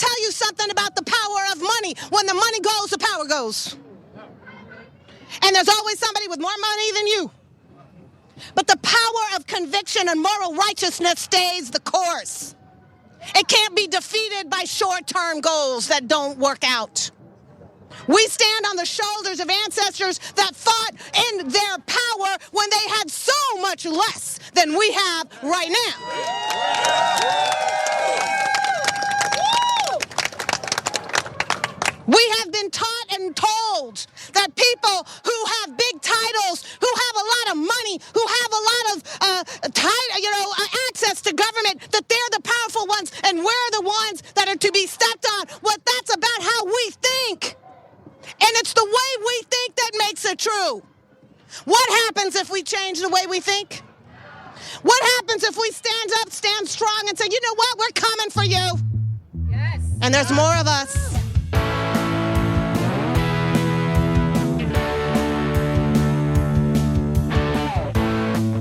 tell you something about the power of money. When the money goes, the power goes. And there's always somebody with more money than you. But the power of conviction and moral righteousness stays the course. It can't be defeated by short-term goals that don't work out. We stand on the shoulders of ancestors that fought in their power when they had so much less than we have right now. We have been taught and told that people who have big titles, who have a lot of money, who have a lot of access to government, that they're the powerful ones and we're the ones that are to be stepped on. Well, that's about how we think. And it's the way we think that makes it true. What happens if we change the way we think? What happens if we stand up, stand strong, and say, you know what, we're coming for you? Yes. And there's more of us.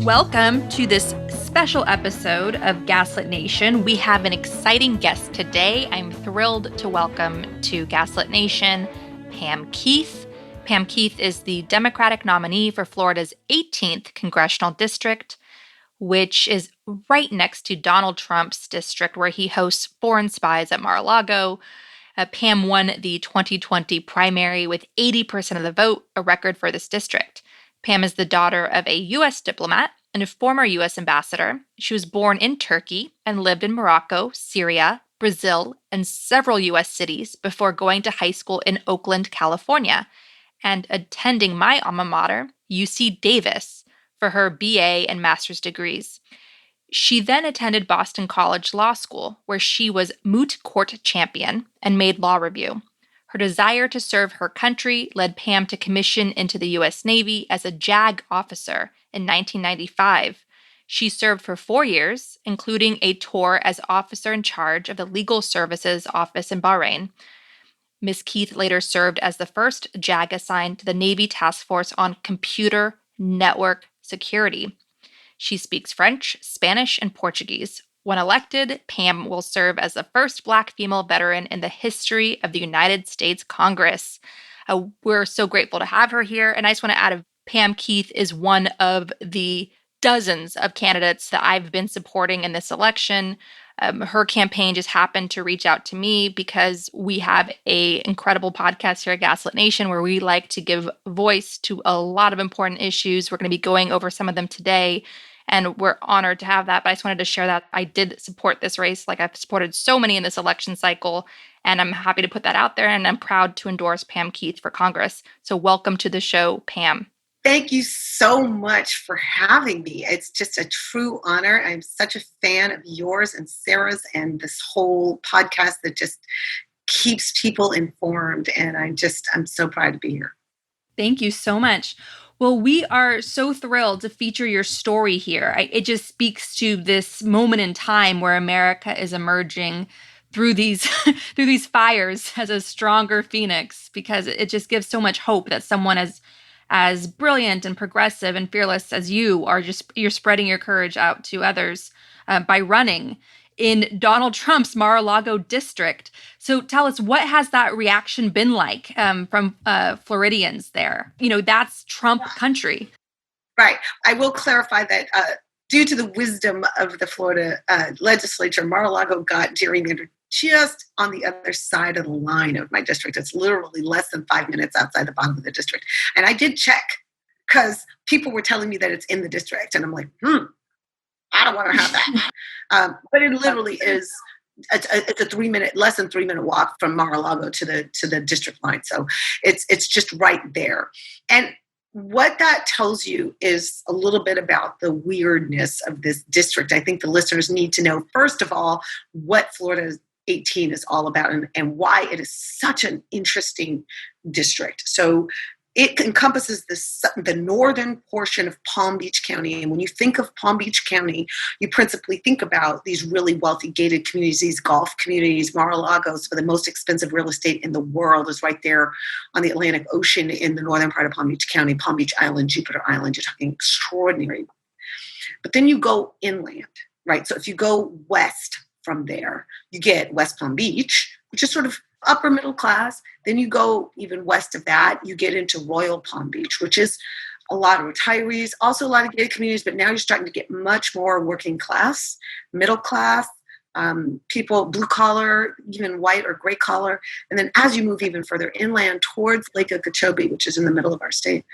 Welcome to this special episode of Gaslit Nation. We have an exciting guest today. I'm thrilled to welcome to Gaslit Nation Pam Keith. Pam Keith is the Democratic nominee for Florida's 18th Congressional District, which is right next to Donald Trump's district where he hosts foreign spies at Mar-a-Lago. Pam won the 2020 primary with 80% of the vote, a record for this district. Pam is the daughter of a U.S. diplomat and a former U.S. ambassador. She was born in Turkey and lived in Morocco, Syria, Brazil, and several U.S. cities before going to high school in Oakland, California, and attending my alma mater, UC Davis, for her BA and master's degrees. She then attended Boston College Law School, where she was moot court champion and made law review. Her desire to serve her country led Pam to commission into the U.S. Navy as a JAG officer in 1995. She served for 4 years, including a tour as officer in charge of the Legal Services Office in Bahrain. Ms. Keith later served as the first JAG assigned to the Navy Task Force on Computer Network Security. She speaks French, Spanish, and Portuguese. When elected, Pam will serve as the first Black female veteran in the history of the United States Congress. We're so grateful to have her here. And I just want to add, Pam Keith is one of the dozens of candidates that I've been supporting in this election. Her campaign just happened to reach out to me because we have an incredible podcast here at Gaslit Nation where we like to give voice to a lot of important issues. We're going to be going over some of them today, and we're honored to have that. But I just wanted to share that I did support this race, like I've supported so many in this election cycle, and I'm happy to put that out there, and I'm proud to endorse Pam Keith for Congress. So welcome to the show, Pam. Thank you so much for having me. It's just a true honor. I'm such a fan of yours and Sarah's and this whole podcast that just keeps people informed. And I'm so proud to be here. Thank you so much. Well, we are so thrilled to feature your story here. It just speaks to this moment in time where America is emerging through these fires as a stronger phoenix, because it just gives so much hope that someone as brilliant and progressive and fearless as you're spreading your courage out to others by running in Donald Trump's Mar-a-Lago district. So tell us, what has that reaction been like from Floridians there? You know, that's Trump country. Right. I will clarify that due to the wisdom of the Florida legislature, Mar-a-Lago got gerrymandered just on the other side of the line of my district. It's literally less than 5 minutes outside the bottom of the district. And I did check because people were telling me that it's in the district. And I'm like, I don't want to have that. But it literally is, it's a less than 3 minute walk from Mar-a-Lago to the district line. So it's just right there. And what that tells you is a little bit about the weirdness of this district. I think the listeners need to know, first of all, what Florida's 18 is all about and why it is such an interesting district. So it encompasses the northern portion of Palm Beach County. And when you think of Palm Beach County, you principally think about these really wealthy gated communities, these golf communities. Mar-a-Lago is the most expensive real estate in the world, is right there on the Atlantic Ocean in the northern part of Palm Beach County, Palm Beach Island, Jupiter Island. You're talking extraordinary. But then you go inland, right? So if you go west from there, you get West Palm Beach, which is sort of upper middle class. Then you go even west of that, you get into Royal Palm Beach, which is a lot of retirees, also a lot of gated communities, but now you're starting to get much more working class, middle class, people, blue collar, even white or gray collar. And then as you move even further inland towards Lake Okeechobee, which is in the middle of our state,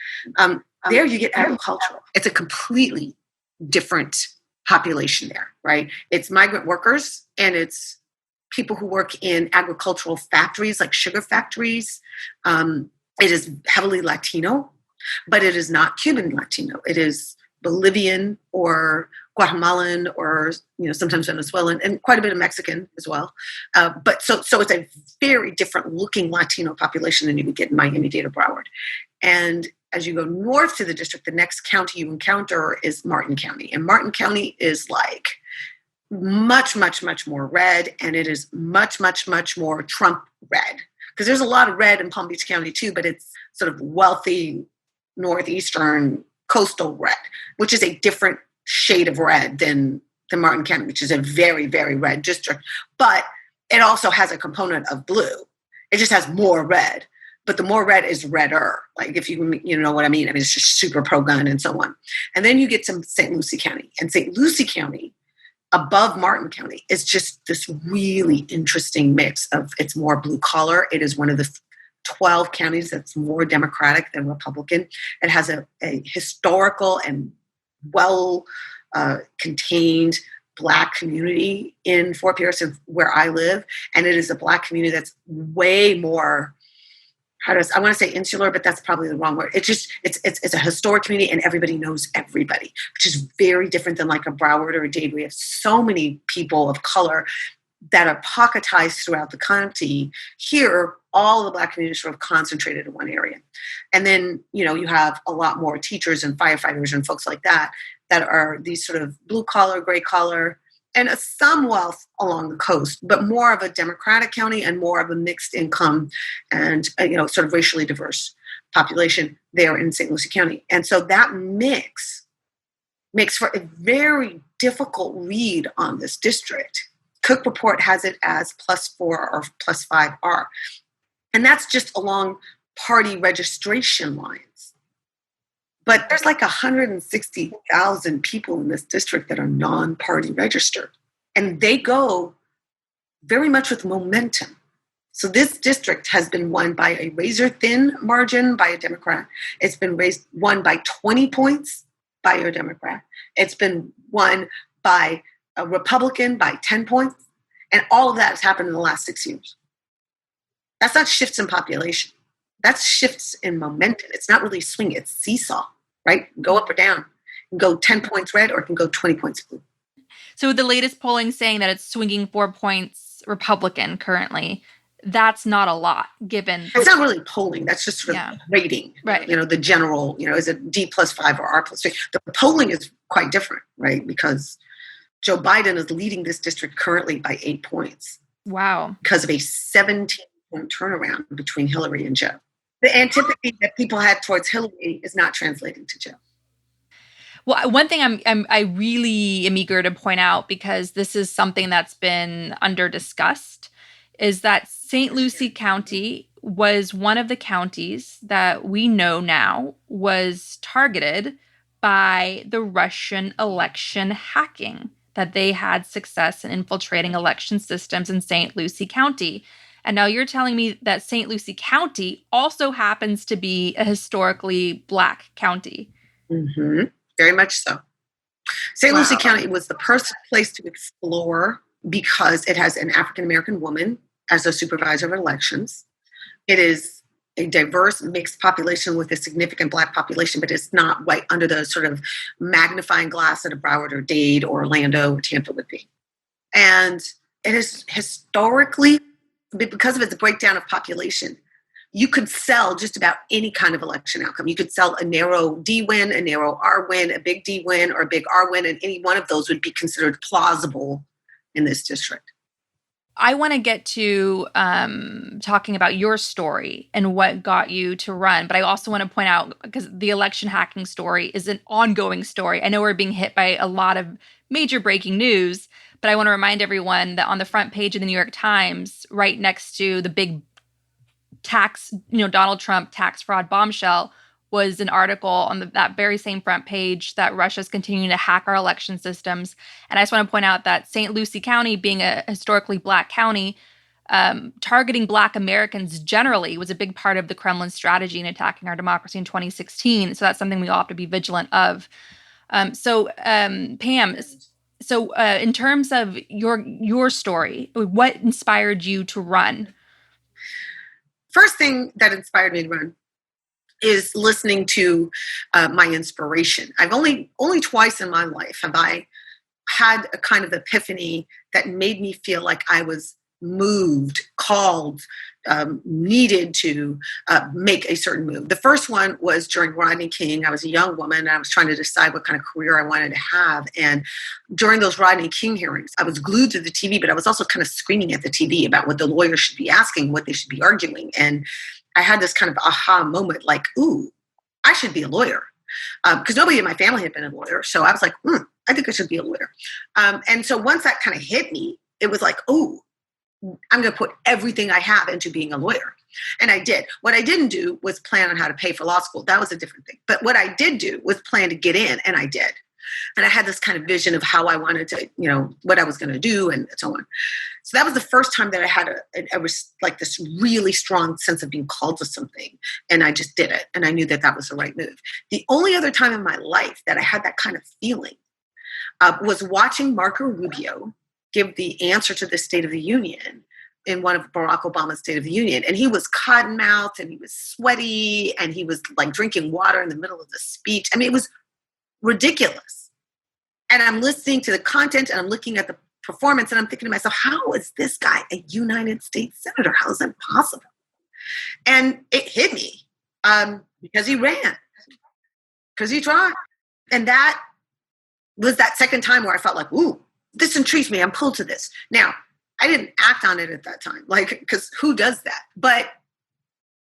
there you get agricultural. It's a completely different population there, right? It's migrant workers and it's people who work in agricultural factories like sugar factories. It is heavily Latino, but it is not Cuban Latino. It is Bolivian or Guatemalan or sometimes Venezuelan and quite a bit of Mexican as well. But so it's a very different looking Latino population than you would get in Miami-Dade or Broward. And as you go north to the district, the next county you encounter is Martin County. And Martin County is like much, much, much more red. And it is much, much, much more Trump red. Because there's a lot of red in Palm Beach County too, but it's sort of wealthy, northeastern, coastal red, which is a different shade of red than Martin County, which is a very, very red district. But it also has a component of blue. It just has more red. But the more red is redder, like if you know what I mean. I mean, it's just super pro-gun and so on. And then you get to St. Lucie County. And St. Lucie County, above Martin County, is just this really interesting mix of it's more blue collar. It is one of the 12 counties that's more Democratic than Republican. It has a historical and well contained Black community in Fort Pierce, where I live. And it is a Black community that's way more, I want to say insular, but that's probably the wrong word. It's a historic community and everybody knows everybody, which is very different than like a Broward or a Dade. We have so many people of color that are pocketized throughout the county. Here, all the Black communities sort of concentrated in one area. And then, you have a lot more teachers and firefighters and folks like that are these sort of blue collar, gray collar, and some wealth along the coast, but more of a Democratic county and more of a mixed income and, sort of racially diverse population there in St. Lucie County. And so that mix makes for a very difficult read on this district. Cook Report has it as +4 or +5R. And that's just along party registration lines. But there's like 160,000 people in this district that are non-party registered. And they go very much with momentum. So this district has been won by a razor-thin margin by a Democrat. It's been won by 20 points by a Democrat. It's been won by a Republican by 10 points. And all of that has happened in the last 6 years. That's not shifts in population. That's shifts in momentum. It's not really swing, it's seesaw, right? Go up or down. It can go 10 points red or it can go 20 points blue. So the latest polling saying that it's swinging 4 points Republican currently. That's not a lot given. It's not really polling. That's just sort of rating. Right. The general, is it D +5 or R +3? The polling is quite different, right? Because Joe Biden is leading this district currently by 8 points. Wow. Because of a 17-point turnaround between Hillary and Joe. The antipathy that people had towards Hillary is not translating to Joe. Well, one thing I really am eager to point out, because this is something that's been under discussed, is that St. Lucie County was one of the counties that we know now was targeted by the Russian election hacking, that they had success in infiltrating election systems in St. Lucie County. And now you're telling me that St. Lucie County also happens to be a historically Black county. Mm-hmm. Very much so. St. Lucie County was the perfect place to explore because it has an African-American woman as a supervisor of elections. It is a diverse, mixed population with a significant Black population, but it's not white under the sort of magnifying glass that a Broward or Dade or Orlando or Tampa would be. And it is historically, because of its breakdown of population, you could sell just about any kind of election outcome. You could sell a narrow D win, a narrow R win, a big D win, or a big R win, and any one of those would be considered plausible in this district. I want to get to talking about your story and what got you to run. But I also want to point out, because the election hacking story is an ongoing story. I know we're being hit by a lot of major breaking news, But I want to remind everyone that on the front page of the New York Times, right next to the big tax, Donald Trump tax fraud bombshell, was an article on that very same front page that Russia's continuing to hack our election systems. And I just want to point out that St. Lucie County, being a historically Black county, targeting Black Americans generally was a big part of the Kremlin strategy in attacking our democracy in 2016. So that's something we all have to be vigilant of. Pam, in terms of your story, what inspired you to run? First thing that inspired me to run is listening to my inspiration. I've only twice in my life have I had a kind of epiphany that made me feel like I was moved, called, needed to make a certain move. The first one was during Rodney King. I was a young woman and I was trying to decide what kind of career I wanted to have. And during those Rodney King hearings, I was glued to the TV, but I was also kind of screaming at the TV about what the lawyers should be asking, what they should be arguing. And I had this kind of aha moment, like, ooh, I should be a lawyer. Because nobody in my family had been a lawyer. So I was like, I think I should be a lawyer. And so once that kind of hit me, it was like, oh, I'm going to put everything I have into being a lawyer. And I did. What I didn't do was plan on how to pay for law school. That was a different thing. But what I did do was plan to get in, and I did. And I had this kind of vision of how I wanted to, what I was going to do and so on. So that was the first time that I had like this really strong sense of being called to something. And I just did it. And I knew that that was the right move. The only other time in my life that I had that kind of feeling was watching Marco Rubio give the answer to the State of the Union in one of Barack Obama's State of the Union. And he was cotton-mouthed and he was sweaty and he was like drinking water in the middle of the speech. I mean, it was ridiculous. And I'm listening to the content and I'm looking at the performance and I'm thinking to myself, how is this guy a United States Senator? How is that possible? And it hit me because he ran, because he tried. And that was that second time where I felt like, ooh, this intrigues me. I'm pulled to this. Now, I didn't act on it at that time, because who does that? But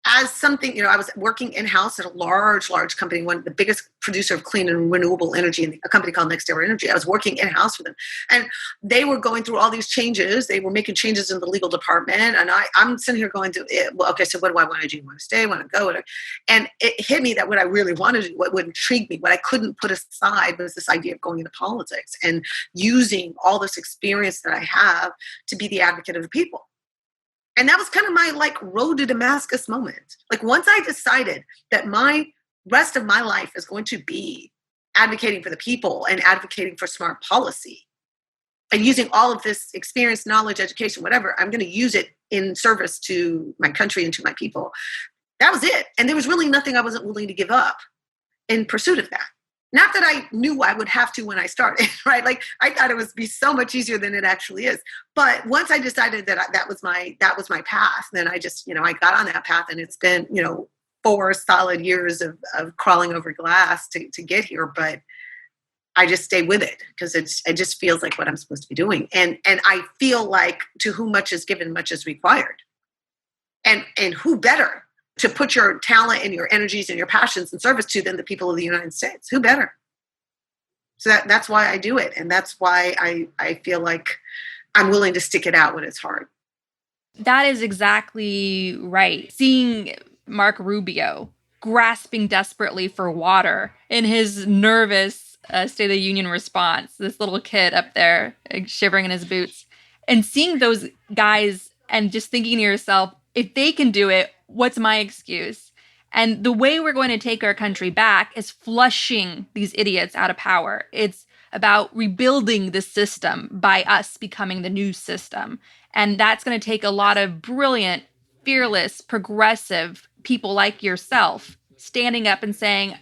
as something, I was working in-house at a large company, one of the biggest producer of clean and renewable energy, a company called Next Era Energy. I was working in-house for them. And they were going through all these changes. They were making changes in the legal department. And I'm sitting here going through, well, okay, so what do I want to do? Want to stay? Want to go? And it hit me that what I really wanted to do, what would intrigue me, what I couldn't put aside was this idea of going into politics and using all this experience that I have to be the advocate of the people. And that was kind of my road to Damascus moment. Once I decided that my rest of my life is going to be advocating for the people and advocating for smart policy and using all of this experience, knowledge, education, whatever, I'm going to use it in service to my country and to my people. That was it. And there was really nothing I wasn't willing to give up in pursuit of that. Not that I knew I would have to when I started, right? I thought it would be so much easier than it actually is. But once I decided that that was my path, then I just, I got on that path, and it's been, 4 solid years of crawling over glass to get here. But I just stay with it because it just feels like what I'm supposed to be doing. And I feel like to whom much is given, much is required. And who better to put your talent and your energies and your passions in service to than the people of the United States? Who better? So that's why I do it. And that's why I feel like I'm willing to stick it out when it's hard. That is exactly right. Seeing Mark Rubio grasping desperately for water in his nervous State of the Union response, this little kid up there shivering in his boots, and seeing those guys and just thinking to yourself, if they can do it, what's my excuse? And the way we're going to take our country back is flushing these idiots out of power. It's about rebuilding the system by us becoming the new system. And that's going to take a lot of brilliant, fearless, progressive people like yourself standing up and saying,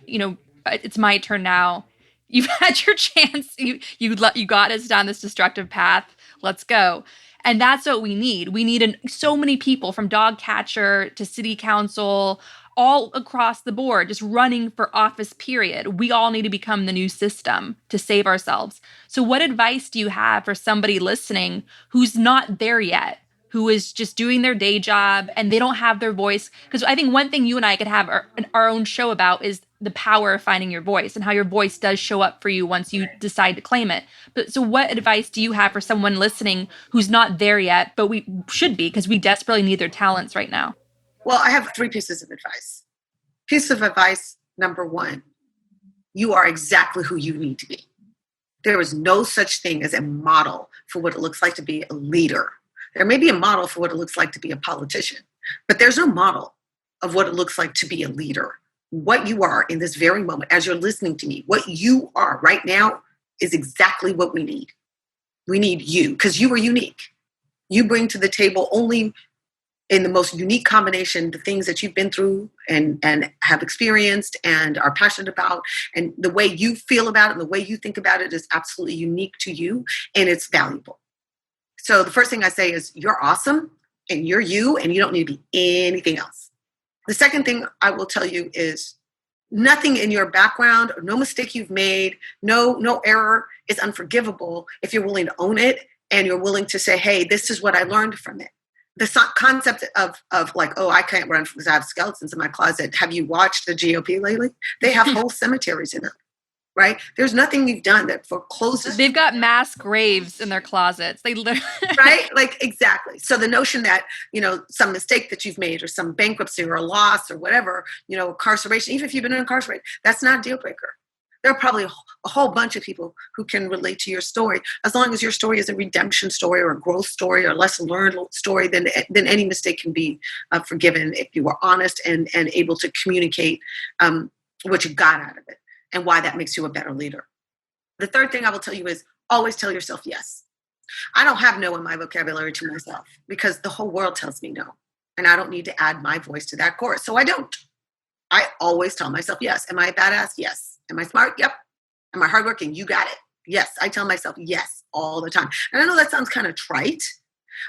it's my turn now. You've had your chance. You got us down this destructive path. Let's go. And that's what we need. We need so many people, from dog catcher to city council, all across the board, just running for office, period. We all need to become the new system to save ourselves. So what advice do you have for somebody listening who's not there yet, who is just doing their day job and they don't have their voice? Because I think one thing you and I could have our own show about is the power of finding your voice and how your voice does show up for you once you decide to claim it. But so what advice do you have for someone listening who's not there yet, but we should be, because we desperately need their talents right now? Well, I have 3 pieces of advice. Piece of advice number 1, you are exactly who you need to be. There is no such thing as a model for what it looks like to be a leader. There may be a model for what it looks like to be a politician, but there's no model of what it looks like to be a leader. What you are in this very moment, as you're listening to me, what you are right now is exactly what we need. We need you, because you are unique. You bring to the table only in the most unique combination the things that you've been through and have experienced and are passionate about. And the way you feel about it and the way you think about it is absolutely unique to you, and it's valuable. So the first thing I say is you're awesome and you're you, and you don't need to be anything else. The second thing I will tell you is nothing in your background or no mistake you've made, no error is unforgivable if you're willing to own it and you're willing to say, hey, this is what I learned from it. The concept of like, oh, I can't run because I have skeletons in my closet. Have you watched the GOP lately? They have whole cemeteries in it, right? There's nothing you've done that forecloses. They've got mass graves in their closets. They literally right? Like, exactly. So the notion that, some mistake that you've made or some bankruptcy or a loss or whatever, incarceration, even if you've been incarcerated, that's not a deal breaker. There are probably a whole bunch of people who can relate to your story. As long as your story is a redemption story or a growth story or a lesson learned story, then any mistake can be forgiven if you are honest and able to communicate what you got out of it and why that makes you a better leader. The third thing I will tell you is always tell yourself yes. I don't have no in my vocabulary to myself because the whole world tells me no. And I don't need to add my voice to that chorus. So I don't. I always tell myself yes. Am I a badass? Yes. Am I smart? Yep. Am I hardworking? You got it. Yes. I tell myself yes all the time. And I know that sounds kind of trite,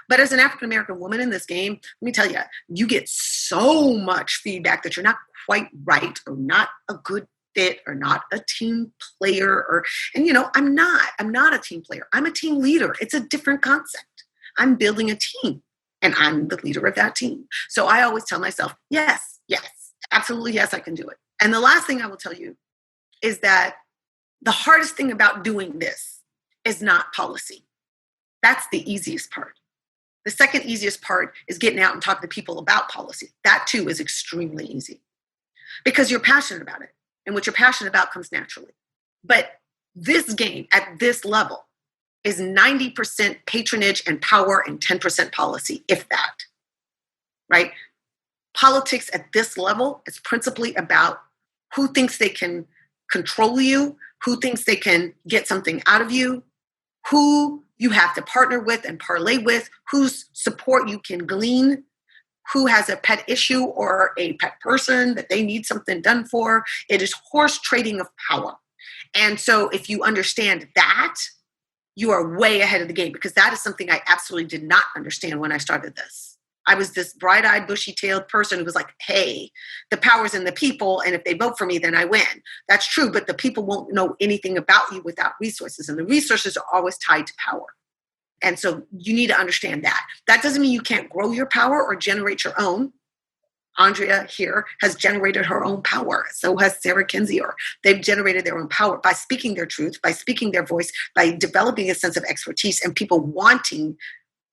but as an African-American woman in this game, let me tell you, you get so much feedback that you're not quite right or not a good fit or not a team player I'm not a team player. I'm a team leader. It's a different concept. I'm building a team and I'm the leader of that team. So I always tell myself, yes, absolutely. Yes, I can do it. And the last thing I will tell you is that the hardest thing about doing this is not policy. That's the easiest part. The second easiest part is getting out and talking to people about policy. That too is extremely easy because you're passionate about it. And what you're passionate about comes naturally. But this game at this level is 90% patronage and power and 10% policy, if that, right? Politics at this level is principally about who thinks they can control you, who thinks they can get something out of you, who you have to partner with and parlay with, whose support you can glean, who has a pet issue or a pet person that they need something done for. It is horse trading of power. And so if you understand that, you are way ahead of the game because that is something I absolutely did not understand when I started this. I was this bright-eyed, bushy-tailed person who was like, hey, the power's in the people, and if they vote for me, then I win. That's true, but the people won't know anything about you without resources, and the resources are always tied to power. And so you need to understand that. That doesn't mean you can't grow your power or generate your own. Andrea here has generated her own power. So has Sarah Kendzior. They've generated their own power by speaking their truth, by speaking their voice, by developing a sense of expertise and people wanting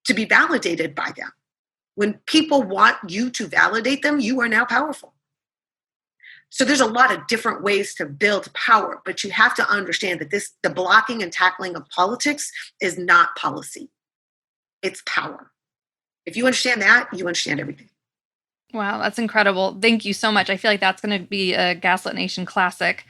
to be validated by them. When people want you to validate them, you are now powerful. So there's a lot of different ways to build power, but you have to understand that the blocking and tackling of politics is not policy. It's power. If you understand that, you understand everything. Wow, that's incredible. Thank you so much. I feel like that's going to be a Gaslit Nation classic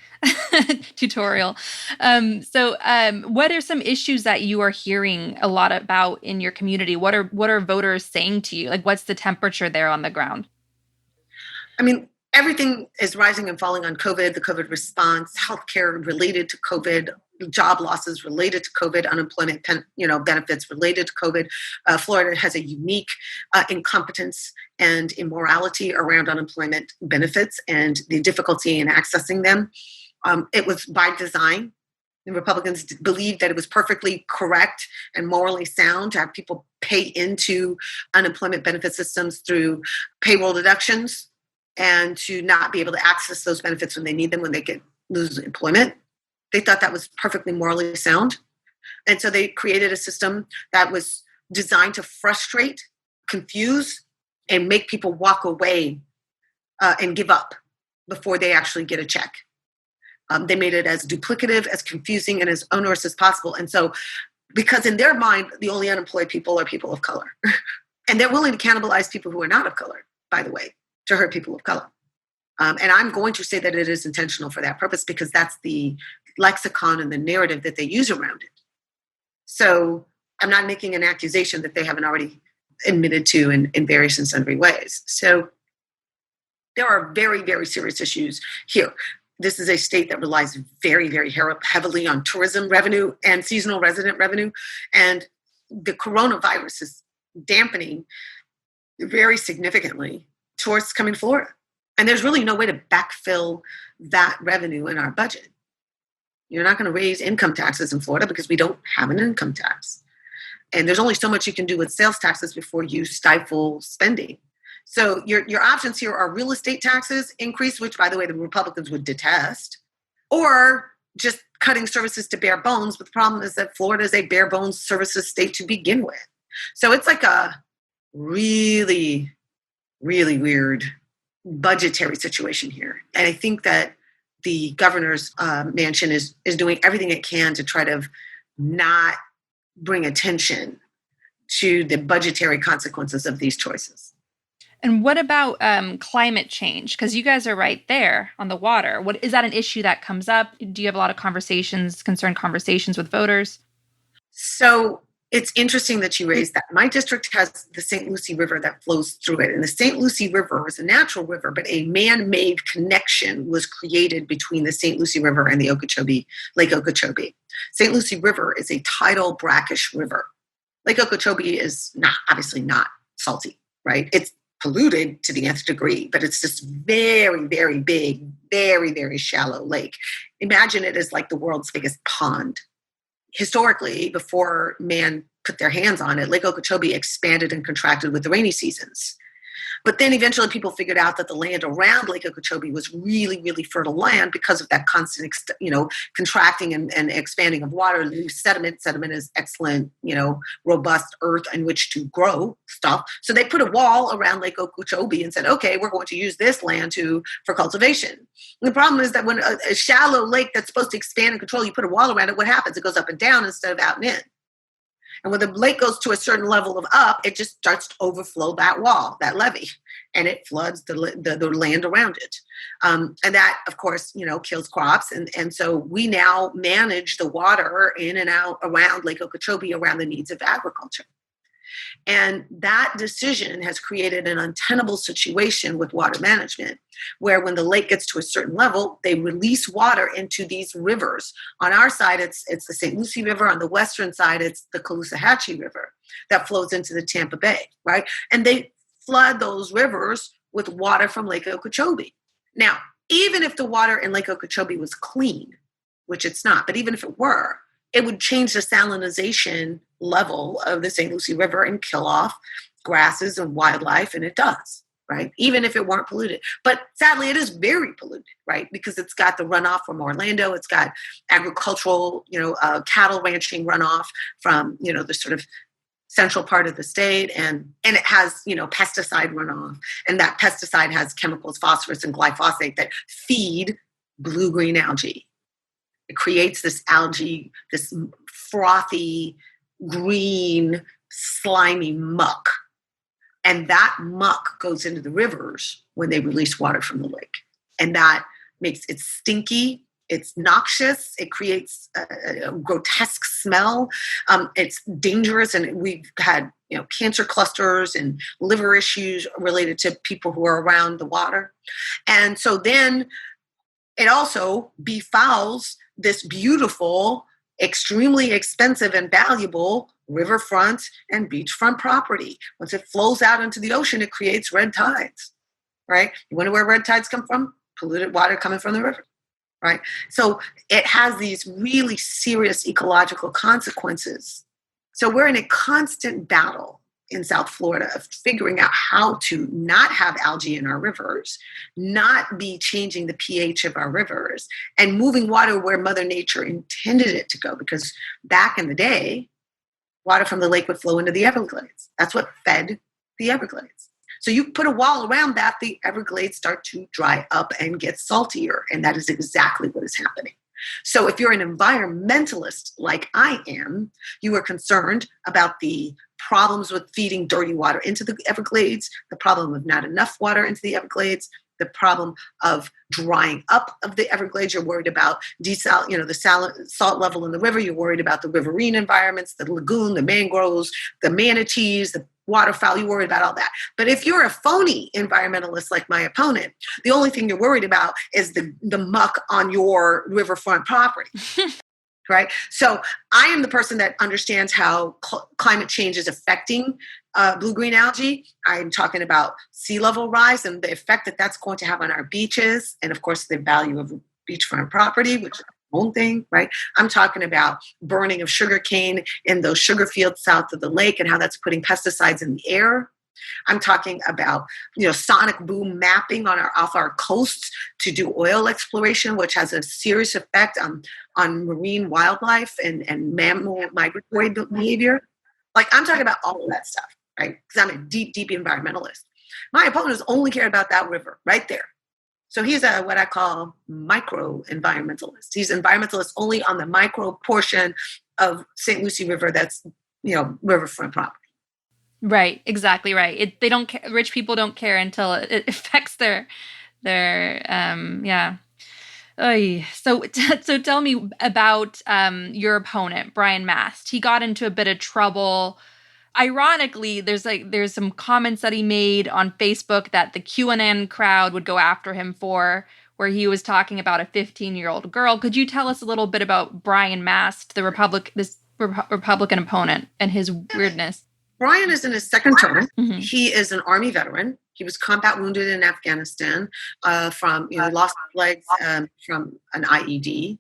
tutorial. What are some issues that you are hearing a lot about in your community? What are voters saying to you? Like, what's the temperature there on the ground? I mean, everything is rising and falling on COVID, the COVID response, healthcare related to COVID, job losses related to COVID, unemployment benefits related to COVID. Florida has a unique incompetence and immorality around unemployment benefits and the difficulty in accessing them. It was by design. The Republicans believed that it was perfectly correct and morally sound to have people pay into unemployment benefit systems through payroll deductions. and to not be able to access those benefits when they need them, when they lose employment. They thought that was perfectly morally sound. And so they created a system that was designed to frustrate, confuse, and make people walk away and give up before they actually get a check. They made it as duplicative, as confusing, and as onerous as possible. And so, because in their mind, the only unemployed people are people of color. And they're willing to cannibalize people who are not of color, by the way, to hurt people of color. And I'm going to say that it is intentional for that purpose, because that's the lexicon and the narrative that they use around it. So I'm not making an accusation that they haven't already admitted to in various and sundry ways. So there are very, very serious issues here. This is a state that relies very, very heavily on tourism revenue and seasonal resident revenue. And the coronavirus is dampening very significantly tourists coming to Florida. And there's really no way to backfill that revenue in our budget. You're not going to raise income taxes in Florida because we don't have an income tax. And there's only so much you can do with sales taxes before you stifle spending. So your options here are real estate taxes increase, which, by the way, the Republicans would detest, or just cutting services to bare bones. But the problem is that Florida is a bare bones services state to begin with. So it's like a really, really weird budgetary situation here. And I think that the governor's mansion is doing everything it can to try to not bring attention to the budgetary consequences of these choices. And what about climate change? Because you guys are right there on the water. What is that an issue that comes up? Do you have a lot of concerned conversations with voters? So it's interesting that you raised that. My district has the St. Lucie River that flows through it. And the St. Lucie River is a natural river, but a man-made connection was created between the St. Lucie River and the Lake Okeechobee. St. Lucie River is a tidal, brackish river. Lake Okeechobee is obviously not salty, right? It's polluted to the nth degree, but it's this very, very big, very, very shallow lake. Imagine it as like the world's biggest pond. Historically, before man put their hands on it, Lake Okeechobee expanded and contracted with the rainy seasons. But then eventually people figured out that the land around Lake Okeechobee was really, really fertile land because of that constant, contracting and expanding of water. Sediment is excellent, robust earth in which to grow stuff. So they put a wall around Lake Okeechobee and said, okay, we're going to use this land for cultivation. And the problem is that when a shallow lake that's supposed to expand and control, you put a wall around it, what happens? It goes up and down instead of out and in. And when the lake goes to a certain level of up, it just starts to overflow that wall, that levee, and it floods the land around it. And that, of course, kills crops. And so we now manage the water in and out around Lake Okeechobee around the needs of agriculture. And that decision has created an untenable situation with water management, where when the lake gets to a certain level, they release water into these rivers. On our side, it's the St. Lucie River. On the western side, it's the Caloosahatchee River that flows into the Tampa Bay, right? And they flood those rivers with water from Lake Okeechobee. Now, even if the water in Lake Okeechobee was clean, which it's not, but even if it were, it would change the salinization level of the St. Lucie River and kill off grasses and wildlife, and it does, right? Even if it weren't polluted. But sadly, it is very polluted, right? Because it's got the runoff from Orlando, it's got agricultural, cattle ranching runoff from, the sort of central part of the state, and it has, pesticide runoff, and that pesticide has chemicals, phosphorus and glyphosate, that feed blue-green algae. It creates this algae, this frothy, green, slimy muck. And that muck goes into the rivers when they release water from the lake. And that makes it stinky. It's noxious. It creates a grotesque smell. It's dangerous. And we've had, cancer clusters and liver issues related to people who are around the water. And so then it also befouls this beautiful, extremely expensive and valuable riverfront and beachfront property. Once it flows out into the ocean, it creates red tides, right? You wonder where red tides come from? Polluted water coming from the river, right? So it has these really serious ecological consequences. So we're in a constant battle in South Florida of figuring out how to not have algae in our rivers, not be changing the pH of our rivers, and moving water where Mother Nature intended it to go. Because back in the day, water from the lake would flow into the Everglades. That's what fed the Everglades. So you put a wall around that, the Everglades start to dry up and get saltier. And that is exactly what is happening. So if you're an environmentalist like I am, you are concerned about the problems with feeding dirty water into the Everglades, the problem of not enough water into the Everglades, the problem of drying up of the Everglades. You're worried about the salt level in the river. You're worried about the riverine environments, the lagoon, the mangroves, the manatees, the waterfowl. You're worried about all that. But if you're a phony environmentalist like my opponent, the only thing you're worried about is the muck on your riverfront property. Right? So I am the person that understands how climate change is affecting blue-green algae. I'm talking about sea level rise and the effect that that's going to have on our beaches, and of course the value of beachfront property, which is its own thing, right? I'm talking about burning of sugarcane in those sugar fields south of the lake and how that's putting pesticides in the air. I'm talking about, sonic boom mapping off our coasts to do oil exploration, which has a serious effect on marine wildlife and mammal migratory behavior. Like, I'm talking about all of that stuff, right? Because I'm a deep, deep environmentalist. My opponent is only cared about that river right there. So he's what I call micro environmentalist. He's environmentalist only on the micro portion of St. Lucie River that's, riverfront property. Right, exactly right. They don't. Rich people don't care until it affects their yeah. Oy. So tell me about your opponent, Brian Mast. He got into a bit of trouble. Ironically, there's some comments that he made on Facebook that the QAnon crowd would go after him for, where he was talking about a 15-year-old girl. Could you tell us a little bit about Brian Mast, the Republican opponent, and his weirdness? Brian is in his second term. Mm-hmm. He is an Army veteran. He was combat wounded in Afghanistan from lost legs from an IED.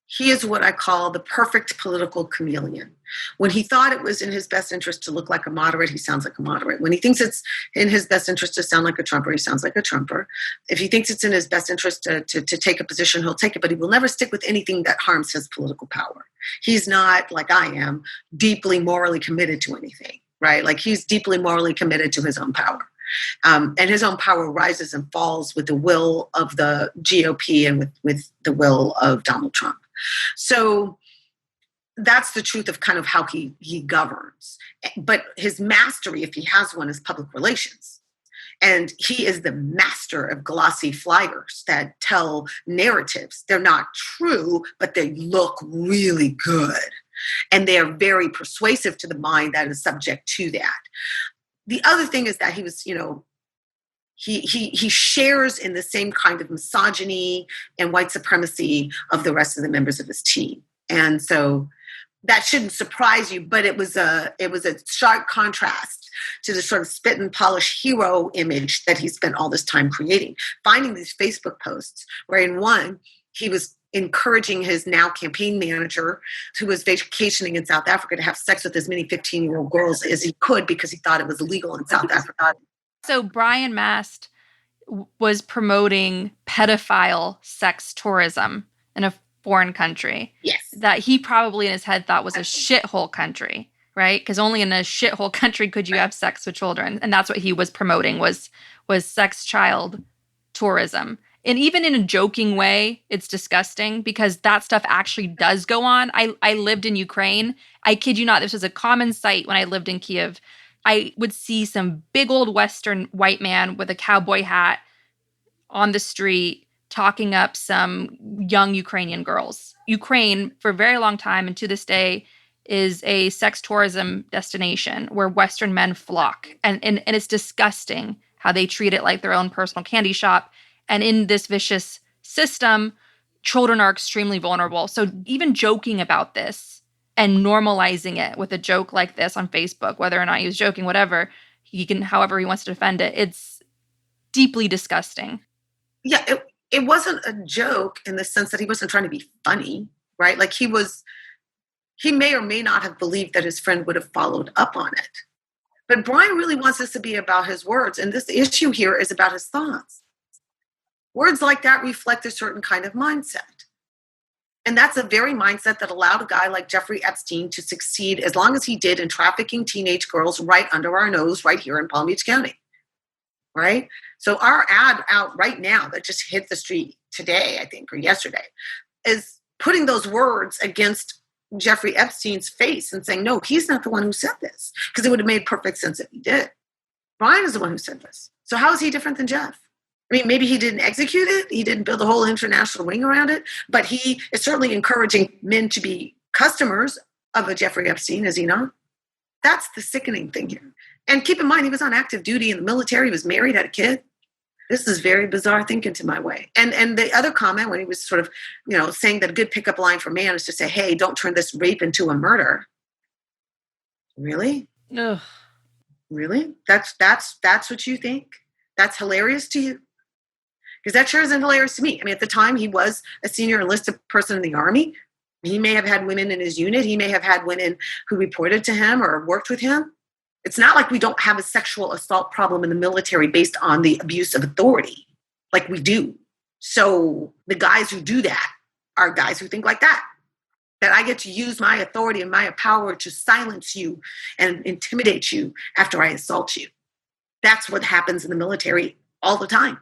He is what I call the perfect political chameleon. When he thought it was in his best interest to look like a moderate, he sounds like a moderate. When he thinks it's in his best interest to sound like a Trumper, he sounds like a Trumper. If he thinks it's in his best interest to take a position, he'll take it, but he will never stick with anything that harms his political power. He's not, like I am, deeply morally committed to anything, right? Like, he's deeply morally committed to his own power. And his own power rises and falls with the will of the GOP and with the will of Donald Trump. So that's the truth of kind of how he governs. But his mastery, if he has one, is public relations. And he is the master of glossy flyers that tell narratives. They're not true, but they look really good. And they are very persuasive to the mind that is subject to that. The other thing is that he was, he shares in the same kind of misogyny and white supremacy of the rest of the members of his team. And so that shouldn't surprise you, but it was a stark contrast to the sort of spit and polish hero image that he spent all this time creating. Finding these Facebook posts where in one, he was encouraging his now campaign manager, who was vacationing in South Africa, to have sex with as many 15-year-old girls as he could because he thought it was illegal in South Africa. So Brian Mast was promoting pedophile sex tourism in a foreign country. Yes. That he probably in his head thought was a shithole country, right? Because only in a shithole country could you have sex with children. And that's what he was promoting was sex child tourism. And even in a joking way, it's disgusting because that stuff actually does go on. I lived in Ukraine. I kid you not, this was a common sight when I lived in Kiev. I would see some big old Western white man with a cowboy hat on the street talking up some young Ukrainian girls. Ukraine, for a very long time and to this day, is a sex tourism destination where Western men flock. And it's disgusting how they treat it like their own personal candy shop. And in this vicious system, children are extremely vulnerable. So even joking about this and normalizing it with a joke like this on Facebook, whether or not he was joking, whatever, he can, however he wants to defend it, it's deeply disgusting. Yeah, it wasn't a joke in the sense that he wasn't trying to be funny, right? Like he may or may not have believed that his friend would have followed up on it. But Brian really wants this to be about his words. And this issue here is about his thoughts. Words like that reflect a certain kind of mindset. And that's a very mindset that allowed a guy like Jeffrey Epstein to succeed as long as he did in trafficking teenage girls right under our nose, right here in Palm Beach County. Right? So our ad out right now that just hit the street today, I think, or yesterday, is putting those words against Jeffrey Epstein's face and saying, no, he's not the one who said this, because it would have made perfect sense if he did. Brian is the one who said this. So how is he different than Jeff? I mean, maybe he didn't execute it. He didn't build a whole international wing around it, but he is certainly encouraging men to be customers of a Jeffrey Epstein, is he not? That's the sickening thing here. And keep in mind, he was on active duty in the military. He was married, had a kid. This is very bizarre thinking to my way. And the other comment when he was sort of, saying that a good pickup line for man is to say, hey, don't turn this rape into a murder. Really? Ugh. Really? That's what you think? That's hilarious to you? Because that sure isn't hilarious to me. I mean, at the time, he was a senior enlisted person in the Army. He may have had women in his unit. He may have had women who reported to him or worked with him. It's not like we don't have a sexual assault problem in the military based on the abuse of authority, like we do. So the guys who do that are guys who think like that I get to use my authority and my power to silence you and intimidate you after I assault you. That's what happens in the military all the time.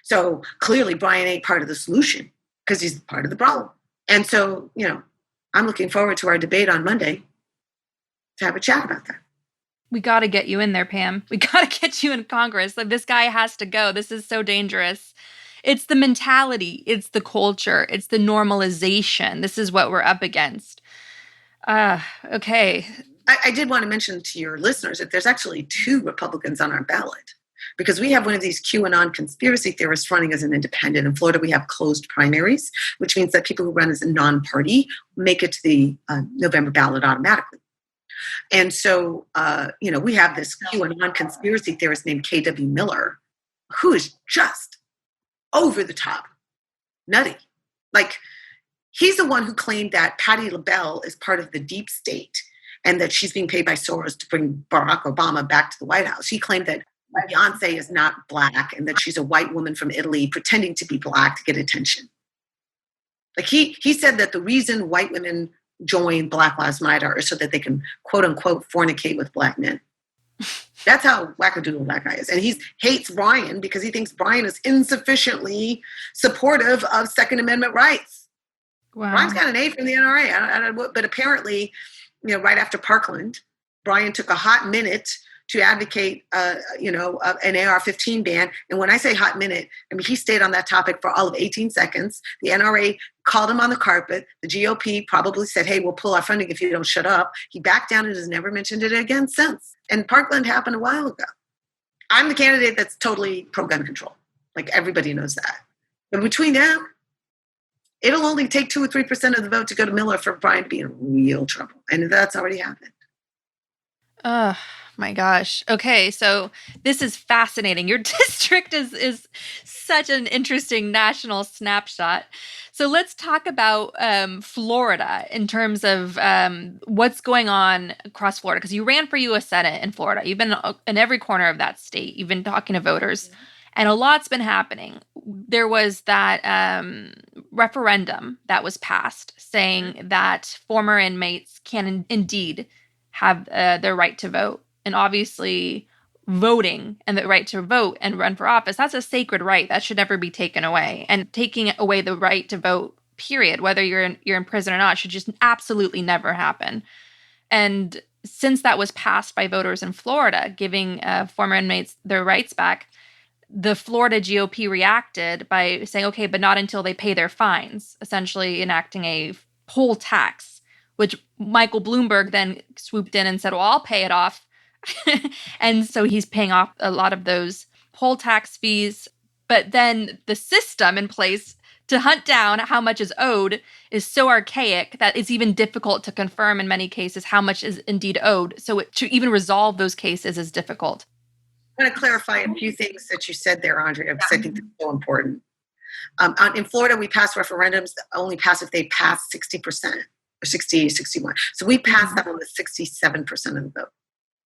So clearly Brian ain't part of the solution because he's part of the problem. And so, I'm looking forward to our debate on Monday to have a chat about that. We got to get you in there, Pam. We got to get you in Congress. Like, this guy has to go. This is so dangerous. It's the mentality. It's the culture. It's the normalization. This is what we're up against. Okay. I did want to mention to your listeners that there's actually 2 Republicans on our ballot, because we have one of these QAnon conspiracy theorists running as an independent. In Florida, we have closed primaries, which means that people who run as a non-party make it to the November ballot automatically. And so, we have this QAnon conspiracy theorist named K.W. Miller, who is just over the top nutty. Like, he's the one who claimed that Patti LaBelle is part of the deep state and that she's being paid by Soros to bring Barack Obama back to the White House. He claimed that Beyonce is not black and that she's a white woman from Italy pretending to be black to get attention. Like, he said that the reason white women join Black Lives Matter is so that they can, quote unquote, fornicate with black men. That's how wackadoodle that guy is. And he hates Brian because he thinks Brian is insufficiently supportive of Second Amendment rights. Wow. Brian's got an A from the NRA, but apparently, right after Parkland, Brian took a hot minute to advocate, an AR-15 ban. And when I say hot minute, I mean, he stayed on that topic for all of 18 seconds. The NRA called him on the carpet. The GOP probably said, hey, we'll pull our funding if you don't shut up. He backed down and has never mentioned it again since. And Parkland happened a while ago. I'm the candidate that's totally pro-gun control. Like, everybody knows that. But between them, it'll only take 2 or 3% of the vote to go to Miller for Brian to be in real trouble. And that's already happened. Oh, my gosh. Okay, so this is fascinating. Your district is such an interesting national snapshot. So let's talk about Florida in terms of what's going on across Florida, because you ran for U.S. Senate in Florida. You've been in every corner of that state. You've been talking to voters, and a lot's been happening. There was that referendum that was passed saying that former inmates can indeed have their right to vote. And obviously, voting and the right to vote and run for office, that's a sacred right. That should never be taken away. And taking away the right to vote, period, whether you're in prison or not, should just absolutely never happen. And since that was passed by voters in Florida, giving former inmates their rights back, the Florida GOP reacted by saying, okay, but not until they pay their fines, essentially enacting a poll tax, which Michael Bloomberg then swooped in and said, well, I'll pay it off. And so he's paying off a lot of those poll tax fees. But then the system in place to hunt down how much is owed is so archaic that it's even difficult to confirm in many cases how much is indeed owed. So to even resolve those cases is difficult. I'm going to clarify a few things that you said there, Andrea, because I think that's so important. In Florida, we pass referendums that only pass if they pass 60% or 60, 61. So we passed that one with 67% of the vote,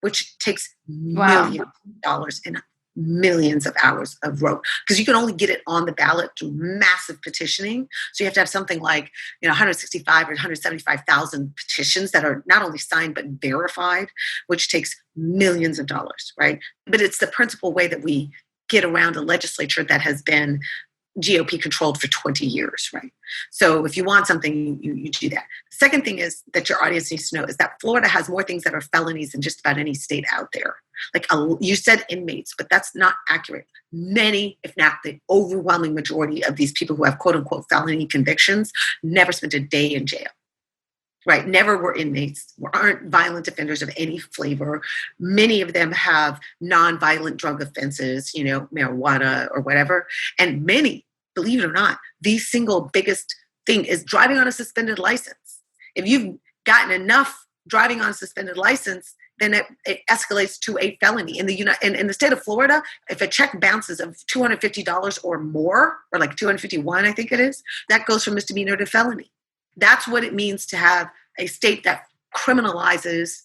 which takes millions of dollars and millions of hours of rote, because you can only get it on the ballot through massive petitioning. So you have to have something like 165 or 175,000 petitions that are not only signed but verified, which takes millions of dollars, right? But it's the principal way that we get around a legislature that has been GOP controlled for 20 years, right? So if you want something, you do that. The second thing is that your audience needs to know is that Florida has more things that are felonies than just about any state out there. Like you said inmates, but that's not accurate. Many, if not the overwhelming majority of these people who have quote unquote felony convictions never spent a day in jail. Right, never were inmates, aren't violent offenders of any flavor. Many of them have non-violent drug offenses, marijuana or whatever. And many, believe it or not, the single biggest thing is driving on a suspended license. If you've gotten enough driving on a suspended license, then it escalates to a felony. In the state of Florida, if a check bounces of $250 or more, or like $251, I think it is, that goes from misdemeanor to felony. That's what it means to have a state that criminalizes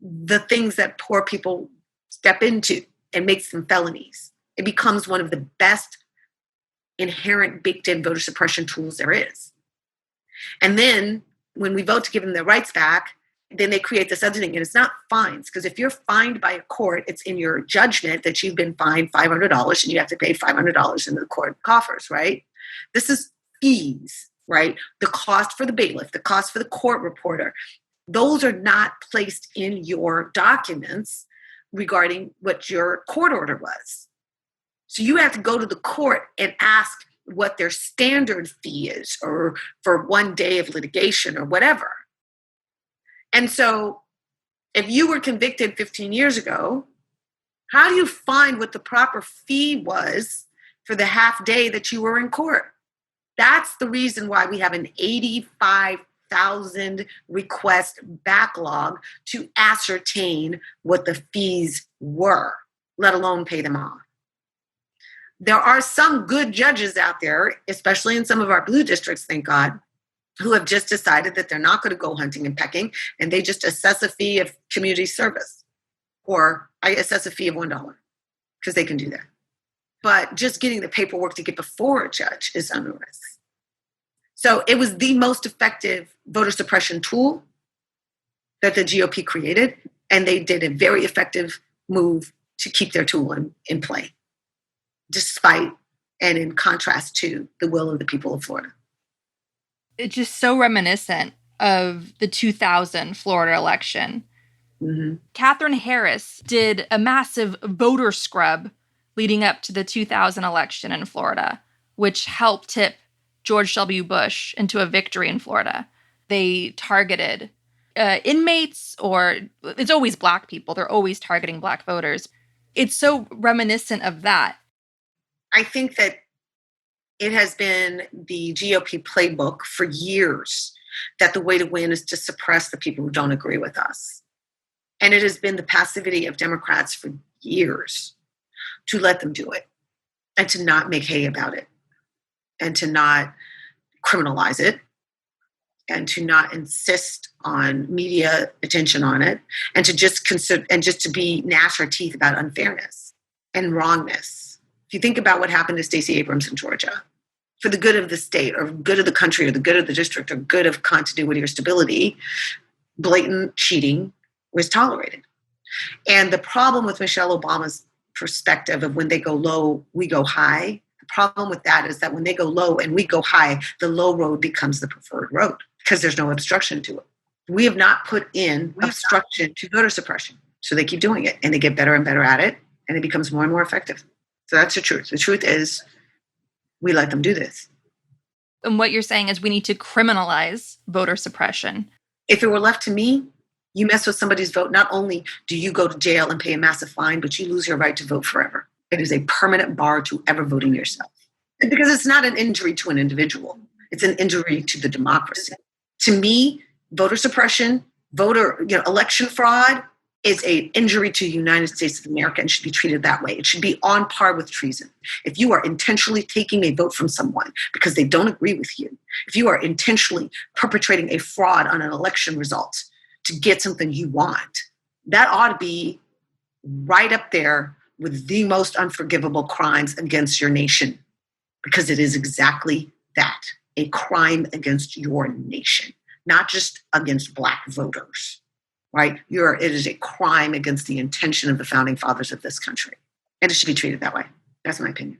the things that poor people step into and makes them felonies. It becomes one of the best inherent baked-in voter suppression tools there is. And then when we vote to give them their rights back, then they create this other thing, and it's not fines, because if you're fined by a court, it's in your judgment that you've been fined $500 and you have to pay $500 into the court coffers, right? This is fees. Right? The cost for the bailiff, the cost for the court reporter, those are not placed in your documents regarding what your court order was. So you have to go to the court and ask what their standard fee is, or for one day of litigation or whatever. And so if you were convicted 15 years ago, how do you find what the proper fee was for the half day that you were in court? That's the reason why we have an 85,000 request backlog to ascertain what the fees were, let alone pay them off. There are some good judges out there, especially in some of our blue districts, thank God, who have just decided that they're not going to go hunting and pecking, and they just assess a fee of community service, or I assess a fee of $1 because they can do that. But just getting the paperwork to get before a judge is onerous. So it was the most effective voter suppression tool that the GOP created, and they did a very effective move to keep their tool in play, despite and in contrast to the will of the people of Florida. It's just so reminiscent of the 2000 Florida election. Mm-hmm. Katherine Harris did a massive voter scrub leading up to the 2000 election in Florida, which helped tip George W. Bush into a victory in Florida. They targeted inmates, or it's always Black people. They're always targeting Black voters. It's so reminiscent of that. I think that it has been the GOP playbook for years that the way to win is to suppress the people who don't agree with us. And it has been the passivity of Democrats for years to let them do it and to not make hay about it and to not criminalize it and to not insist on media attention on it and to just consider and just to be gnash our teeth about unfairness and wrongness. If you think about what happened to Stacey Abrams in Georgia, for the good of the state or good of the country or the good of the district or good of continuity or stability, blatant cheating was tolerated. And the problem with Michelle Obama's perspective of when they go low, we go high, the problem with that is that when they go low and we go high, the low road becomes the preferred road because there's no obstruction to it. We have not put in obstruction to voter suppression. So they keep doing it and they get better and better at it and it becomes more and more effective. So that's the truth. The truth is we let them do this. And what you're saying is we need to criminalize voter suppression. If it were left to me, you mess with somebody's vote, not only do you go to jail and pay a massive fine, but you lose your right to vote forever. It is a permanent bar to ever voting yourself. Because it's not an injury to an individual. It's an injury to the democracy. To me, voter suppression, election fraud is an injury to the United States of America and should be treated that way. It should be on par with treason. If you are intentionally taking a vote from someone because they don't agree with you, if you are intentionally perpetrating a fraud on an election result to get something you want, that ought to be right up there with the most unforgivable crimes against your nation, because it is exactly that, a crime against your nation, not just against Black voters, right? It is a crime against the intention of the founding fathers of this country, and it should be treated that way. That's my opinion.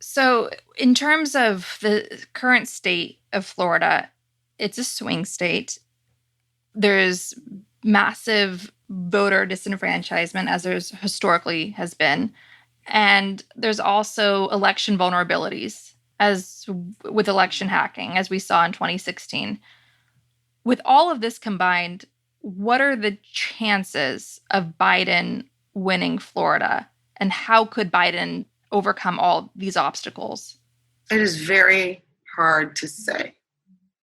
So in terms of the current state of Florida, it's a swing state. There's massive voter disenfranchisement, as there's historically has been. And there's also election vulnerabilities, as with election hacking, as we saw in 2016. With all of this combined, what are the chances of Biden winning Florida? And how could Biden overcome all these obstacles? It is very hard to say.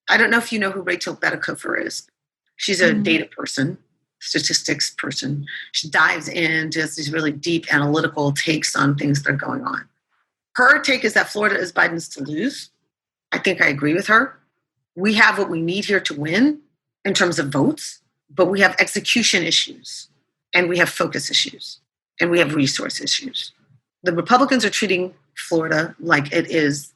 I don't know if you know who Rachel Betikofer is. She's a data person, statistics person. She dives into these really deep analytical takes on things that are going on. Her take is that Florida is Biden's to lose. I think I agree with her. We have what we need here to win in terms of votes, but we have execution issues, and we have focus issues, and we have resource issues. The Republicans are treating Florida like it is